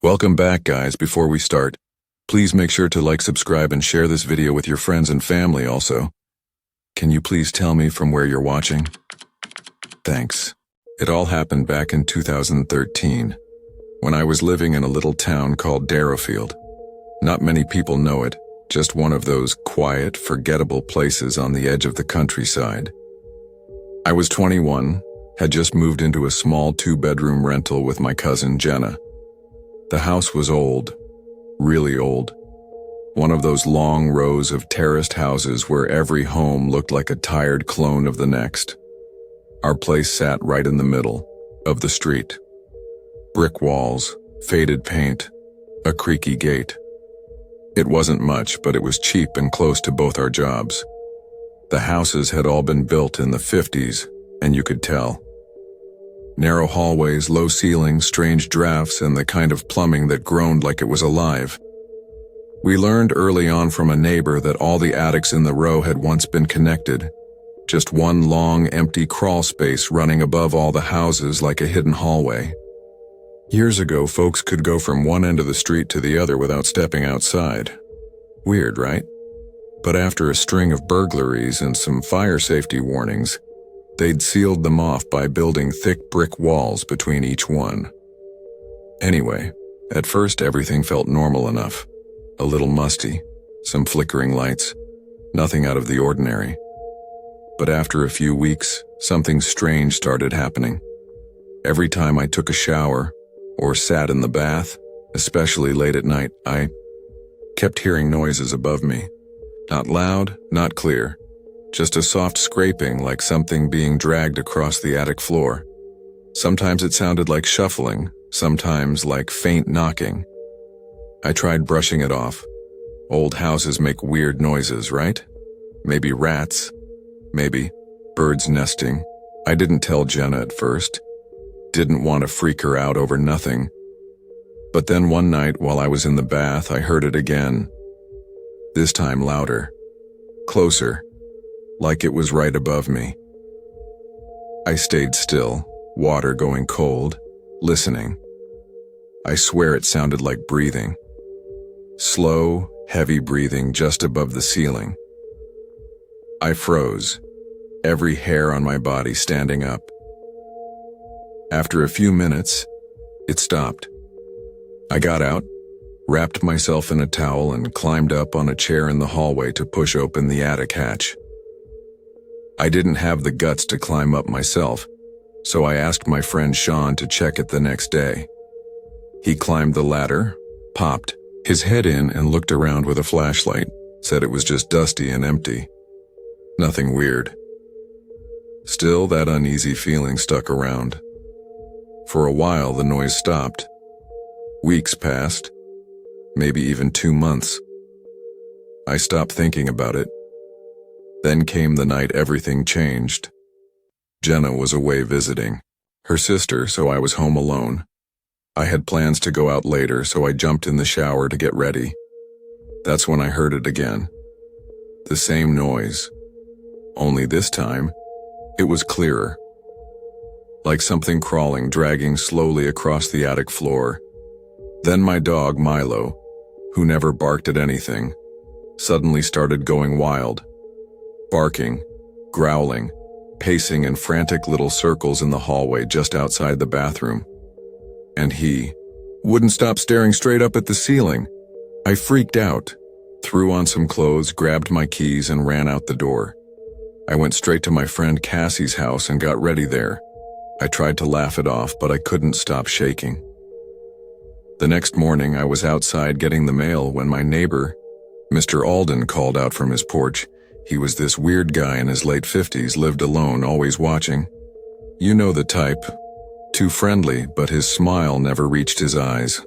Welcome back, guys. Before we start, please make sure to like, subscribe, and share this video with your friends and family also. Can you please tell me from where you're watching? Thanks. It all happened back in 2013, when I was living in a little town called Darrowfield. Not many people know it, just one of those quiet, forgettable places on the edge of the countryside. I was 21, had just moved into a small 2-bedroom rental with my cousin Jenna. The house was old, really old. One of those long rows of terraced houses where every home looked like a tired clone of the next. Our place sat right in the middle of the street. Brick walls, faded paint, a creaky gate. It wasn't much, but it was cheap and close to both our jobs. The houses had all been built in the 50s, and you could tell. Narrow hallways, low ceilings, strange drafts, and the kind of plumbing that groaned like it was alive. We learned early on from a neighbor that all the attics in the row had once been connected. Just one long, empty crawl space running above all the houses like a hidden hallway. Years ago, folks could go from one end of the street to the other without stepping outside. Weird, right? But after a string of burglaries and some fire safety warnings, they'd sealed them off by building thick brick walls between each one. Anyway, at first everything felt normal enough. A little musty, some flickering lights, nothing out of the ordinary. But after a few weeks, something strange started happening. Every time I took a shower or sat in the bath, especially late at night, I kept hearing noises above me. Not loud, not clear. Just a soft scraping like something being dragged across the attic floor. Sometimes it sounded like shuffling, sometimes like faint knocking. I tried brushing it off. Old houses make weird noises, right? Maybe rats. Maybe birds nesting. I didn't tell Jenna at first. Didn't want to freak her out over nothing. But then one night while I was in the bath, I heard it again. This time louder. Closer. Like it was right above me. I stayed still, water going cold, listening. I swear it sounded like breathing. Slow, heavy breathing just above the ceiling. I froze, every hair on my body standing up. After a few minutes, it stopped. I got out, wrapped myself in a towel, and climbed up on a chair in the hallway to push open the attic hatch. I didn't have the guts to climb up myself, so I asked my friend Sean to check it the next day. He climbed the ladder, popped his head in and looked around with a flashlight, said it was just dusty and empty. Nothing weird. Still, that uneasy feeling stuck around. For a while, the noise stopped. Weeks passed, maybe even 2 months. I stopped thinking about it. Then came the night everything changed. Jenna was away visiting her sister, so I was home alone. I had plans to go out later, so I jumped in the shower to get ready. That's when I heard it again. The same noise. Only this time, it was clearer. Like something crawling, dragging slowly across the attic floor. Then my dog, Milo, who never barked at anything, suddenly started going wild. Barking, growling, pacing in frantic little circles in the hallway just outside the bathroom. And he wouldn't stop staring straight up at the ceiling. I freaked out, threw on some clothes, grabbed my keys, and ran out the door. I went straight to my friend Cassie's house and got ready there. I tried to laugh it off, but I couldn't stop shaking. The next morning, I was outside getting the mail when my neighbor, Mr. Alden, called out from his porch. He was this weird guy in his late 50s, lived alone, always watching. You know the type. Too friendly, but his smile never reached his eyes.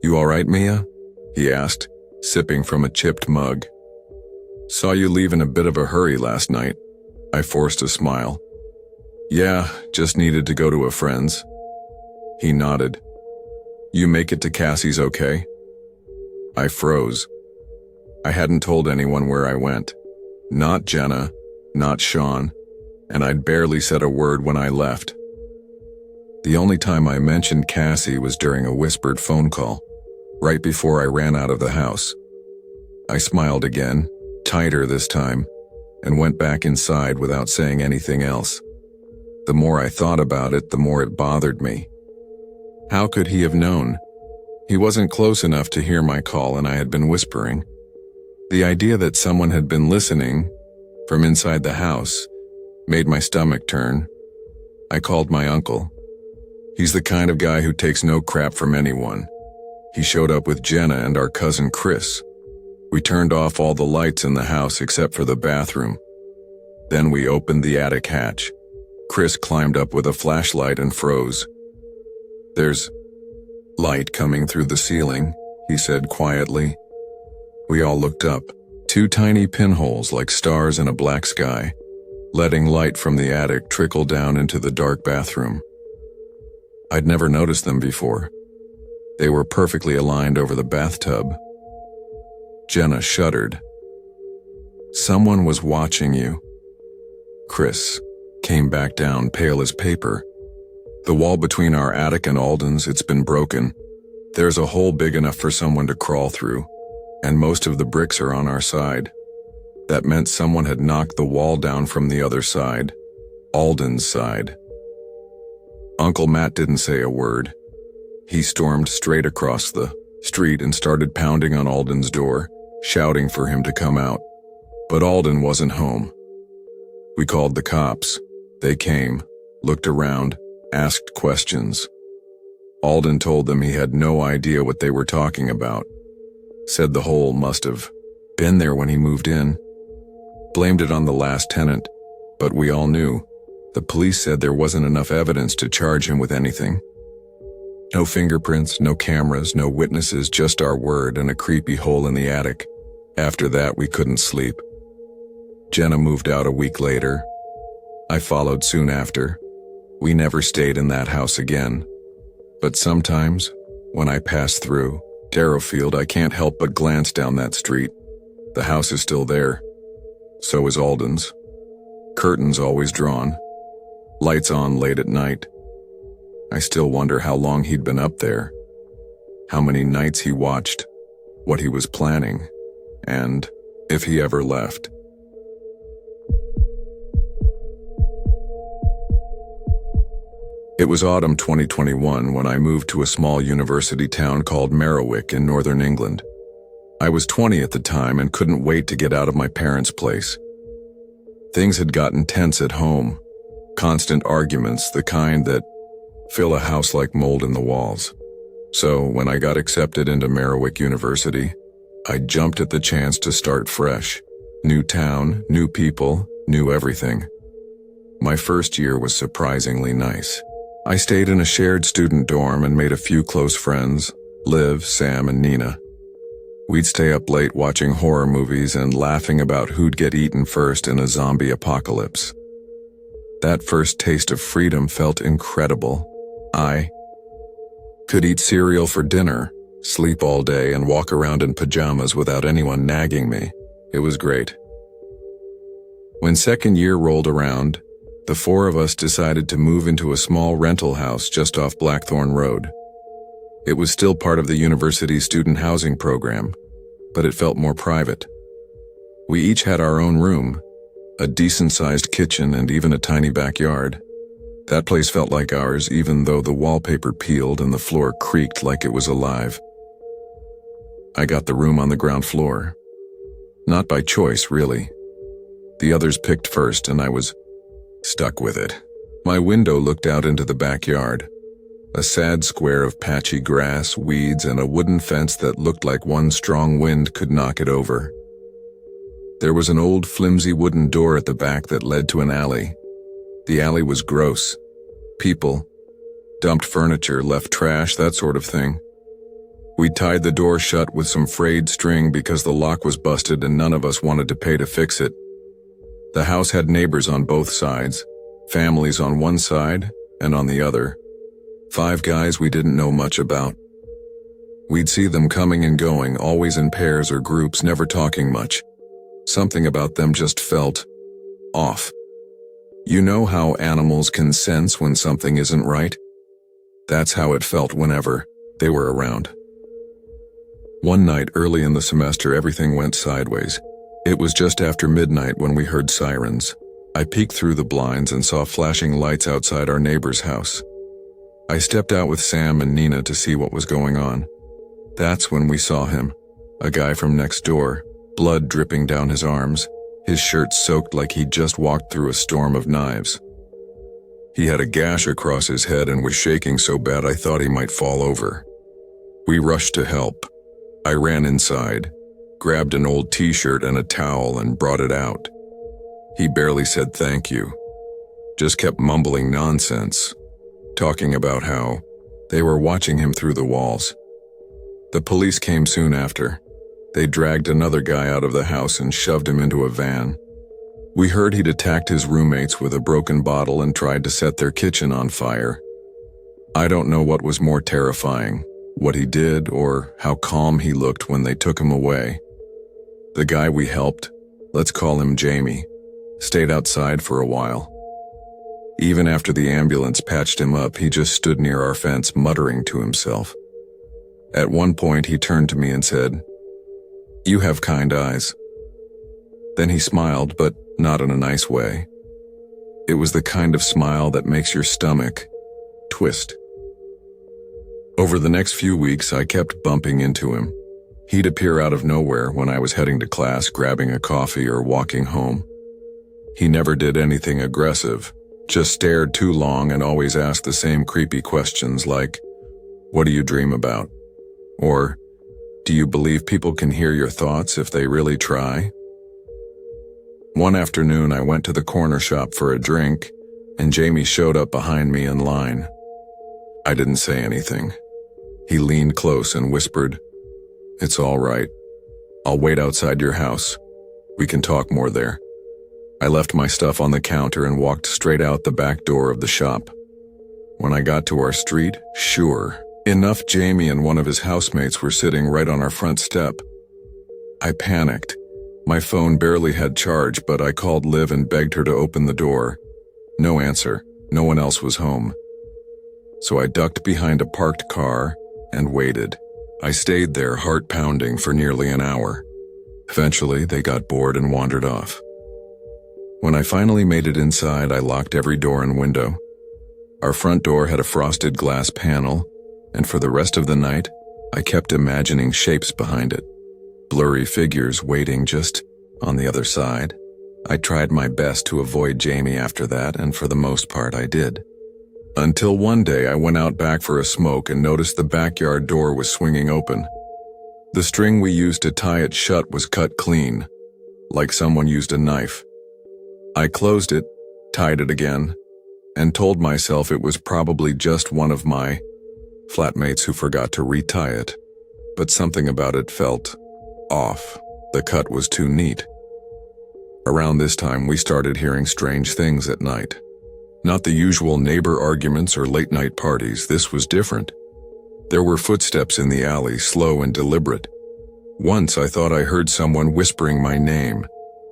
"You all right, Mia?" he asked, sipping from a chipped mug. "Saw you leave in a bit of a hurry last night." I forced a smile. "Yeah, just needed to go to a friend's." He nodded. "You make it to Cassie's okay?" I froze. I hadn't told anyone where I went. Not Jenna, not Sean, and I'd barely said a word when I left. The only time I mentioned Cassie was during a whispered phone call, right before I ran out of the house. I smiled again, tighter this time, and went back inside without saying anything else. The more I thought about it, the more it bothered me. How could he have known? He wasn't close enough to hear my call, and I had been whispering. The idea that someone had been listening from inside the house made my stomach turn. I called my uncle. He's the kind of guy who takes no crap from anyone. He showed up with Jenna and our cousin Chris. We turned off all the lights in the house except for the bathroom. Then we opened the attic hatch. Chris climbed up with a flashlight and froze. "There's light coming through the ceiling," he said quietly. We all looked up. 2 tiny pinholes like stars in a black sky, letting light from the attic trickle down into the dark bathroom. I'd never noticed them before. They were perfectly aligned over the bathtub. Jenna shuddered. "Someone was watching you." Chris came back down, pale as paper. "The wall between our attic and Alden's, it's been broken. There's a hole big enough for someone to crawl through, and most of the bricks are on our side. That meant someone had knocked the wall down from the other side, Alden's side." Uncle Matt didn't say a word. He stormed straight across the street and started pounding on Alden's door, shouting for him to come out. But Alden wasn't home. We called the cops. They came, looked around, asked questions. Alden told them he had no idea what they were talking about. Said the hole must have been there when he moved in. Blamed it on the last tenant, but we all knew. The police said there wasn't enough evidence to charge him with anything. No fingerprints, no cameras, no witnesses, just our word and a creepy hole in the attic. After that, we couldn't sleep. Jenna moved out a week later. I followed soon after. We never stayed in that house again. But sometimes, when I pass through Darrowfield, I can't help but glance down that street. The house is still there. So is Alden's. Curtains always drawn. Lights on late at night. I still wonder how long he'd been up there. How many nights he watched. What he was planning. And if he ever left. It was autumn 2021 when I moved to a small university town called Merriwick in northern England. I was 20 at the time and couldn't wait to get out of my parents' place. Things had gotten tense at home. Constant arguments, the kind that fill a house like mold in the walls. So when I got accepted into Merriwick University, I jumped at the chance to start fresh. New town, new people, new everything. My first year was surprisingly nice. I stayed in a shared student dorm and made a few close friends, Liv, Sam, and Nina. We'd stay up late watching horror movies and laughing about who'd get eaten first in a zombie apocalypse. That first taste of freedom felt incredible. I could eat cereal for dinner, sleep all day, and walk around in pajamas without anyone nagging me. It was great. When second year rolled around, the 4 of us decided to move into a small rental house just off Blackthorn Road. It was still part of the university's student housing program, but it felt more private. We each had our own room, a decent-sized kitchen, and even a tiny backyard. That place felt like ours, even though the wallpaper peeled and the floor creaked like it was alive. I got the room on the ground floor. Not by choice, really. The others picked first, and I was stuck with it. My window looked out into the backyard. A sad square of patchy grass, weeds, and a wooden fence that looked like one strong wind could knock it over. There was an old flimsy wooden door at the back that led to an alley. The alley was gross. People, dumped furniture, left trash, that sort of thing. We tied the door shut with some frayed string because the lock was busted and none of us wanted to pay to fix it. The house had neighbors on both sides, families on one side and on the other. 5 guys we didn't know much about. We'd see them coming and going, always in pairs or groups, never talking much. Something about them just felt off. You know how animals can sense when something isn't right? That's how it felt whenever they were around. One night early in the semester, everything went sideways. It was just after midnight when we heard sirens. I peeked through the blinds and saw flashing lights outside our neighbor's house. I stepped out with Sam and Nina to see what was going on. That's when we saw him, a guy from next door, blood dripping down his arms, his shirt soaked like he'd just walked through a storm of knives. He had a gash across his head and was shaking so bad I thought he might fall over. We rushed to help. I ran inside, grabbed an old t-shirt and a towel and brought it out. He barely said thank you, just kept mumbling nonsense, talking about how they were watching him through the walls. The police came soon after. They dragged another guy out of the house and shoved him into a van. We heard he'd attacked his roommates with a broken bottle and tried to set their kitchen on fire. I don't know what was more terrifying, what he did or how calm he looked when they took him away. The guy we helped, let's call him Jamie, stayed outside for a while. Even after the ambulance patched him up, he just stood near our fence muttering to himself. At one point he turned to me and said, "You have kind eyes." Then he smiled, but not in a nice way. It was the kind of smile that makes your stomach twist. Over the next few weeks, I kept bumping into him. He'd appear out of nowhere when I was heading to class, grabbing a coffee or walking home. He never did anything aggressive, just stared too long and always asked the same creepy questions like, "What do you dream about?" Or, "Do you believe people can hear your thoughts if they really try?" One afternoon, I went to the corner shop for a drink, and Jamie showed up behind me in line. I didn't say anything. He leaned close and whispered, "It's all right. I'll wait outside your house. We can talk more there." I left my stuff on the counter and walked straight out the back door of the shop. When I got to our street, sure enough, Jamie and one of his housemates were sitting right on our front step. I panicked. My phone barely had charge, but I called Liv and begged her to open the door. No answer. No one else was home. So I ducked behind a parked car and waited. I stayed there, heart pounding, for nearly an hour. Eventually, they got bored and wandered off. When I finally made it inside, I locked every door and window. Our front door had a frosted glass panel, and for the rest of the night, I kept imagining shapes behind it. Blurry figures waiting just on the other side. I tried my best to avoid Jamie after that, and for the most part I did. Until one day I went out back for a smoke and noticed the backyard door was swinging open. The string we used to tie it shut was cut clean, like someone used a knife. I closed it, tied it again, and told myself it was probably just one of my flatmates who forgot to retie it. But something about it felt off. The cut was too neat. Around this time, we started hearing strange things at night. Not the usual neighbor arguments or late-night parties. This was different. There were footsteps in the alley, slow and deliberate. Once I thought I heard someone whispering my name,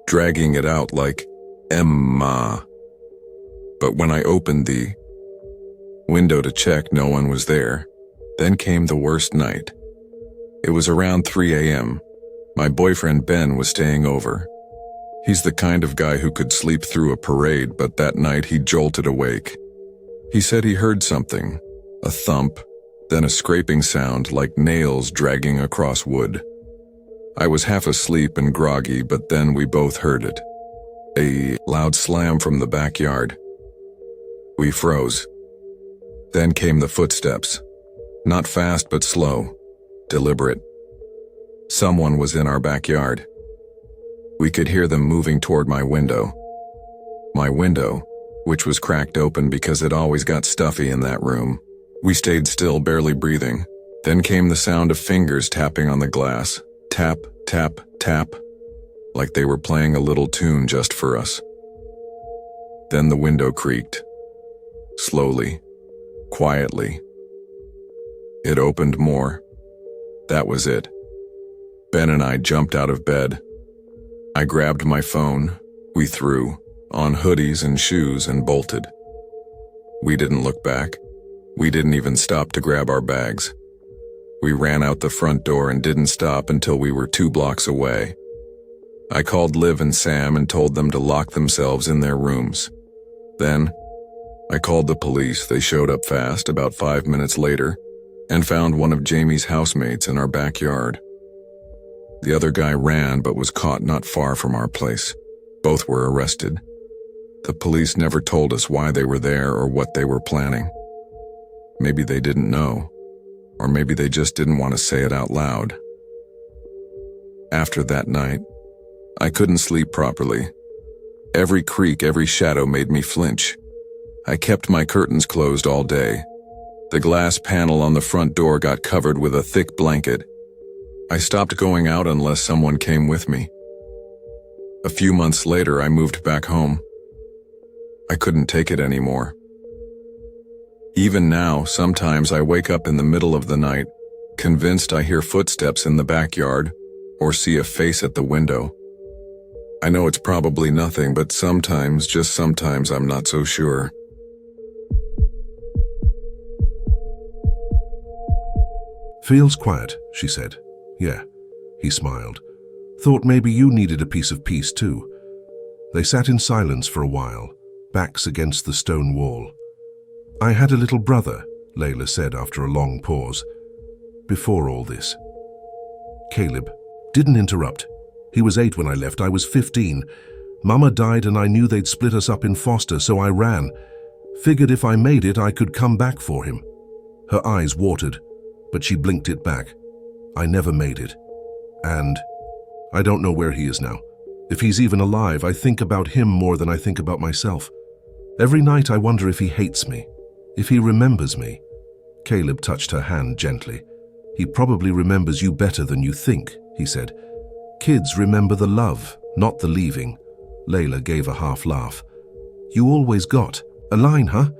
dragging it out like, "Emma." But when I opened the window to check, no one was there. Then came the worst night. It was around 3 a.m. My boyfriend Ben was staying over. He's the kind of guy who could sleep through a parade, but that night he jolted awake. He said he heard something, a thump, then a scraping sound like nails dragging across wood. I was half asleep and groggy, but then we both heard it. A loud slam from the backyard. We froze. Then came the footsteps. Not fast but slow, deliberate. Someone was in our backyard. We could hear them moving toward my window. My window, which was cracked open because it always got stuffy in that room. We stayed still, barely breathing. Then came the sound of fingers tapping on the glass. Tap, tap, tap. Like they were playing a little tune just for us. Then the window creaked. Slowly. Quietly. It opened more. That was it. Ben and I jumped out of bed. I grabbed my phone. We threw on hoodies and shoes and bolted. We didn't look back. We didn't even stop to grab our bags. We ran out the front door and didn't stop until we were 2 blocks away. I called Liv and Sam and told them to lock themselves in their rooms. Then, I called the police. They showed up fast, about 5 minutes later, and found one of Jamie's housemates in our backyard. The other guy ran but was caught not far from our place. Both were arrested. The police never told us why they were there or what they were planning. Maybe they didn't know, or maybe they just didn't want to say it out loud. After that night, I couldn't sleep properly. Every creak, every shadow made me flinch. I kept my curtains closed all day. The glass panel on the front door got covered with a thick blanket. I stopped going out unless someone came with me. A few months later, I moved back home. I couldn't take it anymore. Even now, sometimes I wake up in the middle of the night, convinced I hear footsteps in the backyard or see a face at the window. I know it's probably nothing, but sometimes, just sometimes, I'm not so sure. "Feels quiet," she said. "Yeah." He smiled. "Thought maybe you needed a piece of peace too." They sat in silence for a while, backs against the stone wall. "I had a little brother," Layla said after a long pause. "Before all this." Caleb didn't interrupt. "He was 8 when I left. I was 15. Mama died and I knew they'd split us up in foster, so I ran. Figured if I made it, I could come back for him." Her eyes watered, but she blinked it back. "I never made it. And I don't know where he is now. If he's even alive, I think about him more than I think about myself. Every night I wonder if he hates me, if he remembers me." Caleb touched her hand gently. "He probably remembers you better than you think," he said. "Kids remember the love, not the leaving." Layla gave a half laugh. "You always got a line, huh?"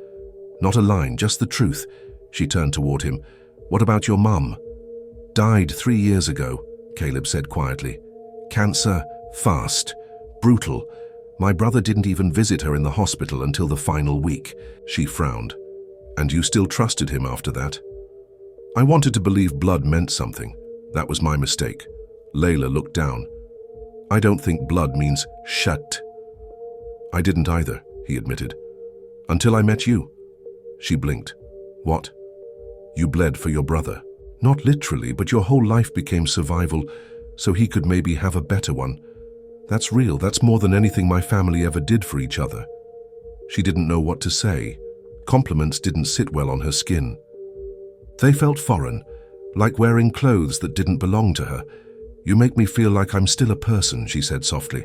"Not a line, just the truth." She turned toward him. "What about your mum?" "Died 3 years ago," Caleb said quietly. "Cancer, fast, brutal. My brother didn't even visit her in the hospital until the final week." She frowned. "And you still trusted him after that?" "I wanted to believe blood meant something. That was my mistake." Layla looked down. "I don't think blood means shut." "I didn't either," he admitted. "Until I met you." She blinked. "What?" "You bled for your brother. Not literally, but your whole life became survival, so he could maybe have a better one. That's real. That's more than anything my family ever did for each other." She didn't know what to say. Compliments didn't sit well on her skin. They felt foreign, like wearing clothes that didn't belong to her. "You make me feel like I'm still a person," she said softly.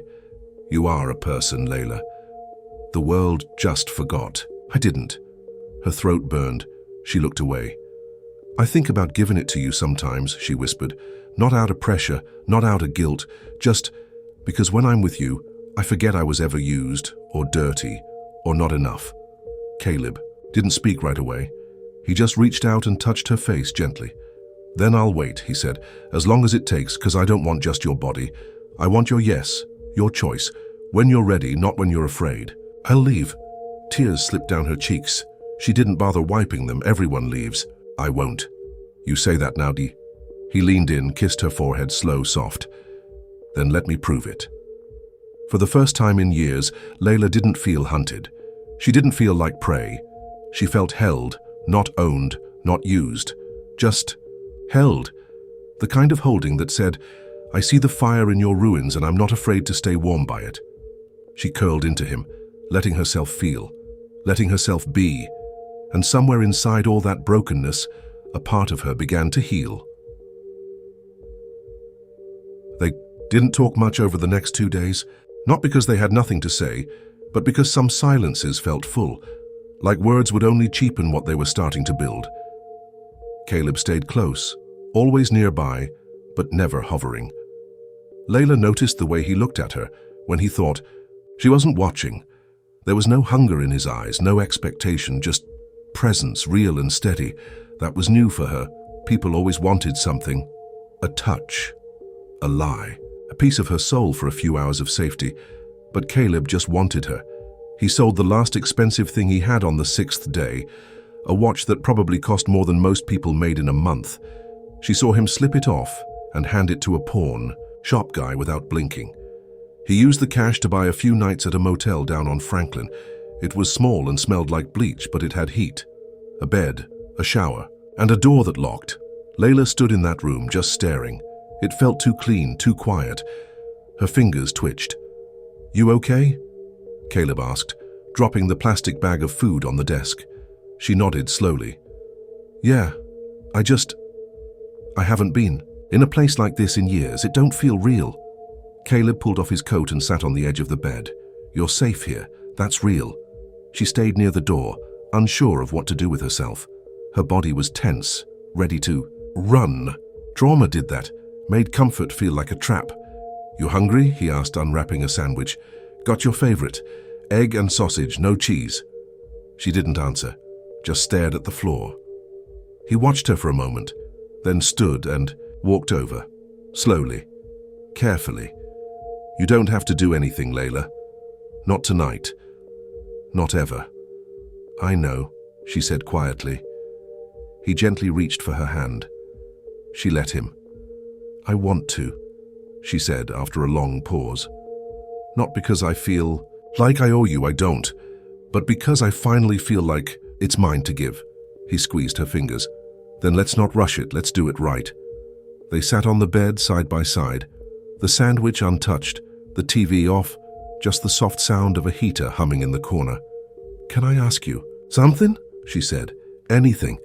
"You are a person, Layla. The world just forgot." "I didn't." Her throat burned. She looked away. "I think about giving it to you sometimes," she whispered. "Not out of pressure, not out of guilt, just because when I'm with you, I forget I was ever used, or dirty, or not enough." Caleb didn't speak right away. He just reached out and touched her face gently. "Then I'll wait," he said, "as long as it takes, because I don't want just your body. I want your yes, your choice, when you're ready, not when you're afraid. I'll leave." Tears slipped down her cheeks. She didn't bother wiping them. "Everyone leaves." "I won't." "You say that now, Dee." He leaned in, kissed her forehead, slow, soft. "Then let me prove it." For the first time in years, Layla didn't feel hunted. She didn't feel like prey. She felt held, not owned, not used. Just held. The kind of holding that said, "I see the fire in your ruins and I'm not afraid to stay warm by it." She curled into him, letting herself feel, letting herself be. And somewhere inside all that brokenness, a part of her began to heal. They didn't talk much over the next 2 days, not because they had nothing to say, but because some silences felt full, like words would only cheapen what they were starting to build. Caleb stayed close, always nearby, but never hovering. Layla noticed the way he looked at her when he thought. She wasn't watching. There was no hunger in his eyes, no expectation, just presence, real and steady. That was new for her. People always wanted something. A touch. A lie. A piece of her soul for a few hours of safety. But Caleb just wanted her. He sold the last expensive thing he had on the 6th day, a watch that probably cost more than most people made in a month. She saw him slip it off and hand it to a pawn shop guy without blinking. He used the cash to buy a few nights at a motel down on Franklin. It was small and smelled like bleach, but it had heat, a bed, a shower, and a door that locked. Layla stood in that room just staring. It felt too clean, too quiet. Her fingers twitched. "You okay?" Caleb asked, dropping the plastic bag of food on the desk. She nodded slowly. "Yeah, I haven't been in a place like this in years. It don't feel real." Caleb pulled off his coat and sat on the edge of the bed. "You're safe here. That's real." She stayed near the door, unsure of what to do with herself. Her body was tense, ready to run. Trauma did that, made comfort feel like a trap. "You hungry?" he asked, unwrapping a sandwich. "Got your favorite? Egg and sausage, no cheese." She didn't answer, just stared at the floor. He watched her for a moment, then stood and walked over, slowly, carefully. "You don't have to do anything, Layla. Not tonight. Not ever." "I know," she said quietly. He gently reached for her hand. She let him. "I want to," she said after a long pause. "Not because I feel like I owe you, I don't, but because I finally feel like it's mine to give." He squeezed her fingers. "Then let's not rush it, let's do it right." They sat on the bed side by side, the sandwich untouched, the TV off, just the soft sound of a heater humming in the corner. "Can I ask you something?" she said. "Anything.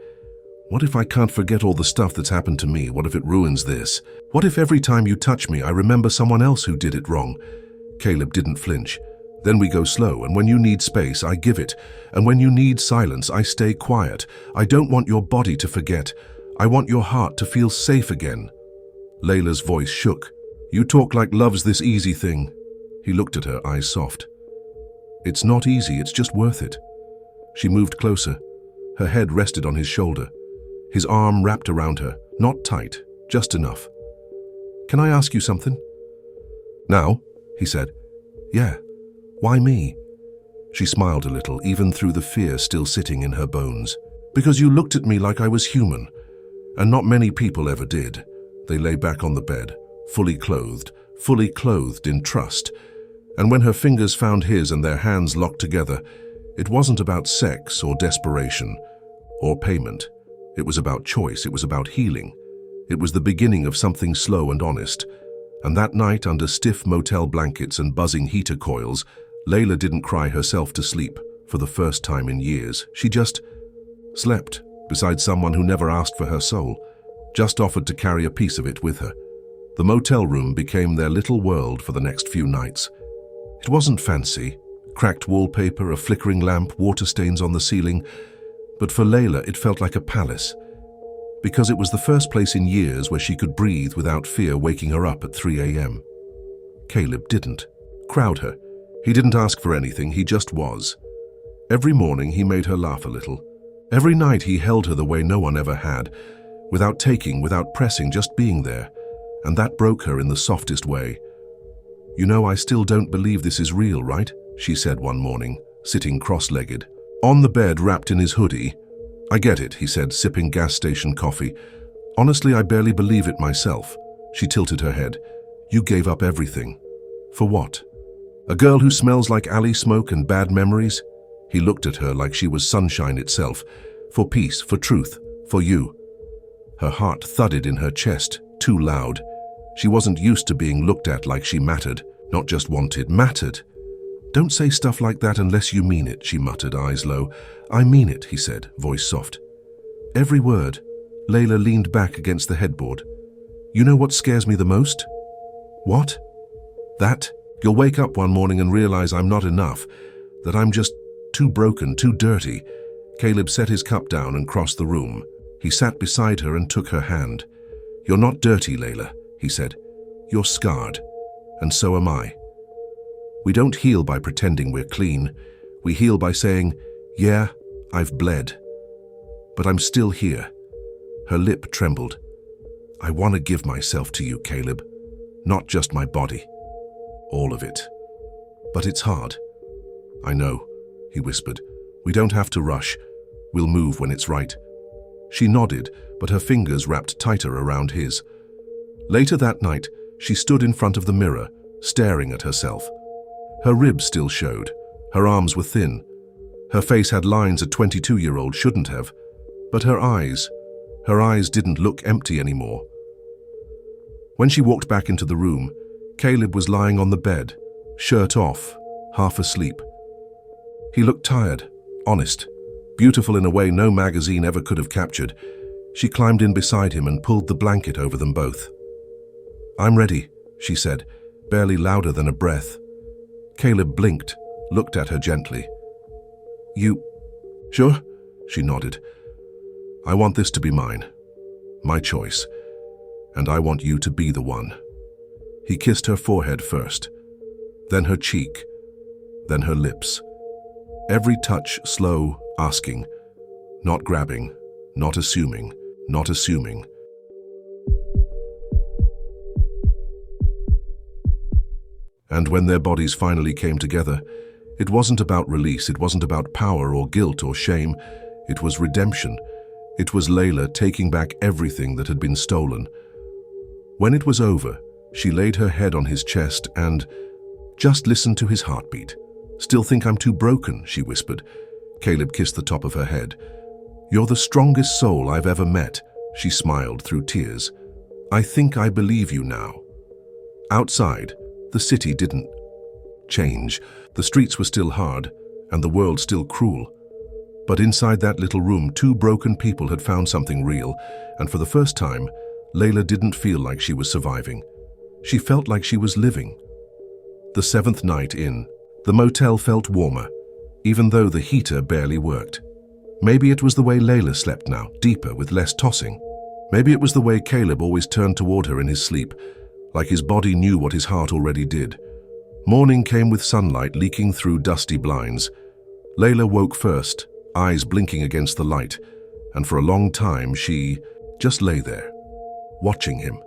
What if I can't forget all the stuff that's happened to me? What if it ruins this? What if every time you touch me I remember someone else who did it wrong?" Caleb didn't flinch. "Then we go slow, and when you need space, I give it. And when you need silence, I stay quiet. I don't want your body to forget. I want your heart to feel safe again." Layla's voice shook. "You talk like love's this easy thing." He looked at her, eyes soft. "It's not easy, it's just worth it." She moved closer. Her head rested on his shoulder. His arm wrapped around her, not tight, just enough. "Can I ask you something?" "Now?" he said. "Yeah. Why me?" She smiled a little, even through the fear still sitting in her bones. "Because you looked at me like I was human, and not many people ever did." They lay back on the bed, fully clothed in trust. And when her fingers found his and their hands locked together, it wasn't about sex or desperation or payment. It was about choice, it was about healing. It was the beginning of something slow and honest. And that night, under stiff motel blankets and buzzing heater coils, Layla didn't cry herself to sleep for the first time in years. She just slept beside someone who never asked for her soul, just offered to carry a piece of it with her. The motel room became their little world for the next few nights. It wasn't fancy, cracked wallpaper, a flickering lamp, water stains on the ceiling, but for Layla it felt like a palace, because it was the first place in years where she could breathe without fear waking her up at 3 a.m. Caleb didn't crowd her. He didn't ask for anything, he just was. Every morning he made her laugh a little. Every night he held her the way no one ever had, without taking, without pressing, just being there. And that broke her in the softest way. "You know, I still don't believe this is real, right?" she said one morning, sitting cross-legged, on the bed wrapped in his hoodie. "I get it," he said, sipping gas station coffee. "Honestly, I barely believe it myself." She tilted her head. "You gave up everything. For what? A girl who smells like alley smoke and bad memories?" He looked at her like she was sunshine itself. "For peace, for truth, for you." Her heart thudded in her chest, too loud. She wasn't used to being looked at like she mattered, not just wanted, mattered. "Don't say stuff like that unless you mean it," she muttered, eyes low. "I mean it," he said, voice soft. "Every word." Layla leaned back against the headboard. "You know what scares me the most?" "What?" "That you'll wake up one morning and realize I'm not enough, that I'm just too broken, too dirty." Caleb set his cup down and crossed the room. He sat beside her and took her hand. "You're not dirty, Layla," he said. "You're scarred, and so am I. We don't heal by pretending we're clean. We heal by saying, 'Yeah, I've bled, but I'm still here.'" Her lip trembled. "I want to give myself to you, Caleb. Not just my body. All of it. But it's hard." "I know," he whispered. "We don't have to rush. We'll move when it's right." She nodded, but her fingers wrapped tighter around his. Later that night, she stood in front of the mirror, staring at herself. Her ribs still showed. Her arms were thin. Her face had lines a 22-year-old shouldn't have. But her eyes didn't look empty anymore. When she walked back into the room, Caleb was lying on the bed, shirt off, half asleep. He looked tired, honest, beautiful in a way no magazine ever could have captured. She climbed in beside him and pulled the blanket over them both. "I'm ready," she said, barely louder than a breath. Caleb blinked, looked at her gently. "You sure?" She nodded. "I want this to be mine, my choice, and I want you to be the one." He kissed her forehead first, then her cheek, then her lips. Every touch slow, asking, not grabbing, not assuming, not assuming. And when their bodies finally came together, it wasn't about release, it wasn't about power or guilt or shame. It was redemption. It was Layla taking back everything that had been stolen. When it was over, she laid her head on his chest and just listened to his heartbeat. "Still think I'm too broken," she whispered. Caleb kissed the top of her head. "You're the strongest soul I've ever met," she smiled through tears. "I think I believe you now." Outside, the city didn't change. The streets were still hard, and the world still cruel. But inside that little room, two broken people had found something real, and for the first time, Layla didn't feel like she was surviving. She felt like she was living. The 7th night in, the motel felt warmer, even though the heater barely worked. Maybe it was the way Layla slept now, deeper with less tossing. Maybe it was the way Caleb always turned toward her in his sleep, like his body knew what his heart already did. Morning came with sunlight leaking through dusty blinds. Layla woke first, eyes blinking against the light, and for a long time she just lay there, watching him.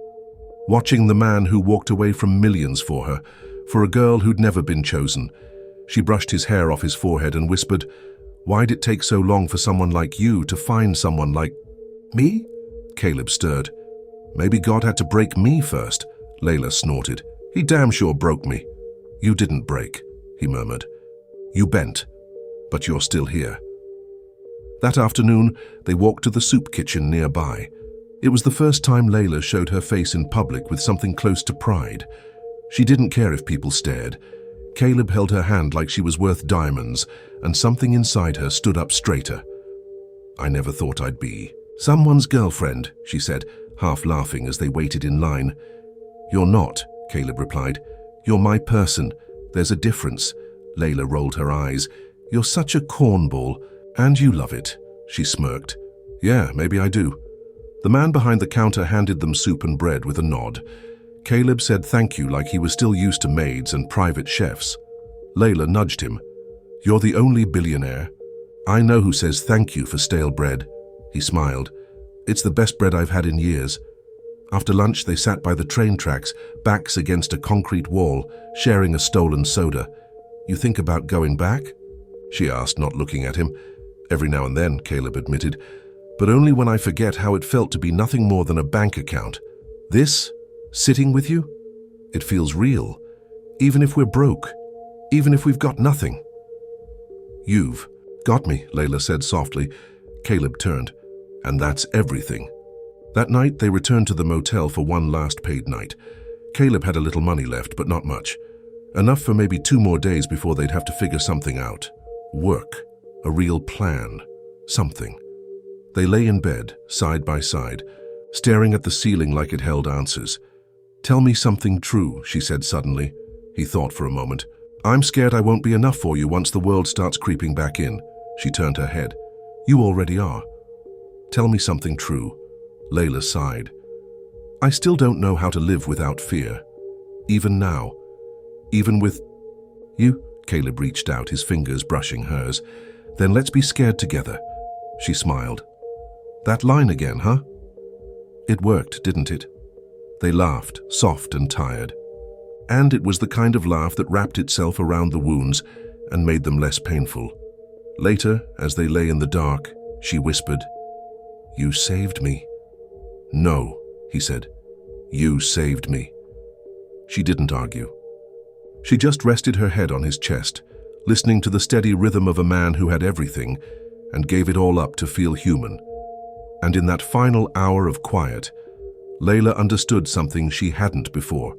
Watching the man who walked away from millions for her, for a girl who'd never been chosen. She brushed his hair off his forehead and whispered, "Why'd it take so long for someone like you to find someone like me?" Caleb stirred. "Maybe God had to break me first," Layla snorted. "He damn sure broke me." "You didn't break," he murmured. "You bent, but you're still here." That afternoon, they walked to the soup kitchen nearby. It was the first time Layla showed her face in public with something close to pride. She didn't care if people stared. Caleb held her hand like she was worth diamonds, and something inside her stood up straighter. "I never thought I'd be someone's girlfriend," she said, half laughing as they waited in line. "You're not," Caleb replied. "You're my person. There's a difference." Layla rolled her eyes. "You're such a cornball, and you love it," she smirked. "Yeah, maybe I do." The man behind the counter handed them soup and bread with a nod. Caleb said thank you like he was still used to maids and private chefs. Layla nudged him. "You're the only billionaire I know who says thank you for stale bread." He smiled. "It's the best bread I've had in years." After lunch, they sat by the train tracks, backs against a concrete wall, sharing a stolen soda. "You think about going back?" she asked, not looking at him. "Every now and then," Caleb admitted, "but only when I forget how it felt to be nothing more than a bank account. This, sitting with you, it feels real, even if we're broke, even if we've got nothing." "You've got me," Layla said softly. Caleb turned. "And that's everything." That night, they returned to the motel for one last paid night. Caleb had a little money left, but not much. Enough for maybe 2 more days before they'd have to figure something out. Work. A real plan. Something. They lay in bed, side by side, staring at the ceiling like it held answers. "Tell me something true," she said suddenly. He thought for a moment. "I'm scared I won't be enough for you once the world starts creeping back in." She turned her head. "You already are. Tell me something true." Layla sighed. "I still don't know how to live without fear. Even now. Even with you." Caleb reached out, his fingers brushing hers. "Then let's be scared together." She smiled. "That line again, huh?" It worked, didn't it? They laughed, soft and tired. And it was the kind of laugh that wrapped itself around the wounds and made them less painful. Later, as they lay in the dark, She whispered, "You saved me." "No," he said. "You saved me." She didn't argue. She just rested her head on his chest, listening to the steady rhythm of a man who had everything and gave it all up to feel human. And in that final hour of quiet, Layla understood something she hadn't before.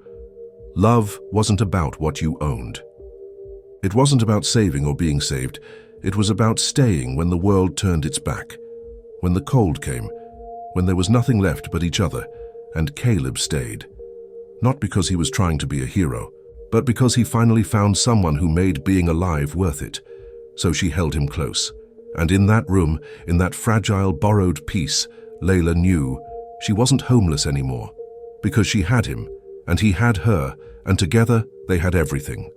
Love wasn't about what you owned. It wasn't about saving or being saved. It was about staying when the world turned its back, when the cold came, when there was nothing left but each other, and Caleb stayed. Not because he was trying to be a hero, but because he finally found someone who made being alive worth it. So she held him close. And in that room, in that fragile, borrowed peace, Layla knew she wasn't homeless anymore, because she had him, and he had her, and together they had everything.